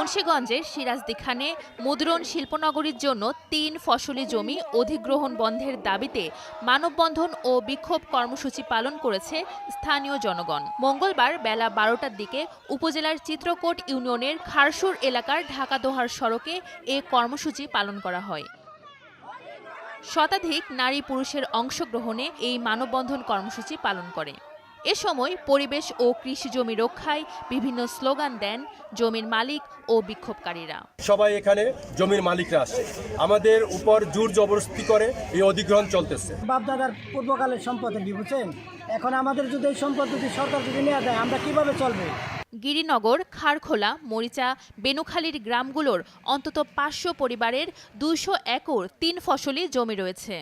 মুন্সিগঞ্জের সিরাজদিখানে মুদ্রণ শিল্পনগরীর জন্য ৩ ফসলি জমি অধিগ্রহণ বন্ধের দাবিতে মানববন্ধন ও বিক্ষোভ কর্মসূচি পালন করেছে স্থানীয় জনগণ। মঙ্গলবার বেলা ১২টার দিকে উপজেলার চিত্রকোট ইউনিয়নের খারসুর এলাকার ঢাকা-দোহার সড়কে এ কর্মসূচি পালন করা হয়। শতাধিক নারী পুরুষের অংশগ্রহণে এই মানববন্ধন কর্মসূচি পালন করে। এ সময় পরিবেশ ও কৃষি জমি রক্ষায় বিভিন্ন স্লোগান দেন জমির মালিক ও বিক্ষোভকারীরা। সবাই এখানে জমির মালিকরা আসে, আমাদের উপর জোর জবরদস্তি করে এই অধিগ্রহণ চলতেছে। বাপদাদার পূর্বকালের সম্পদ বুঝছেন, এখন আমাদের যদি এই সম্পদ যদি সরকার যদি নেওয়া যায় আমরা কিভাবে চলবে? গিরিনগর, খারখোলা, মরিচা, বেনুখালীর গ্রামগুলোর অন্তত ৫০০ পরিবারের ২০০ একর ৩ ফসলি জমি রয়েছে।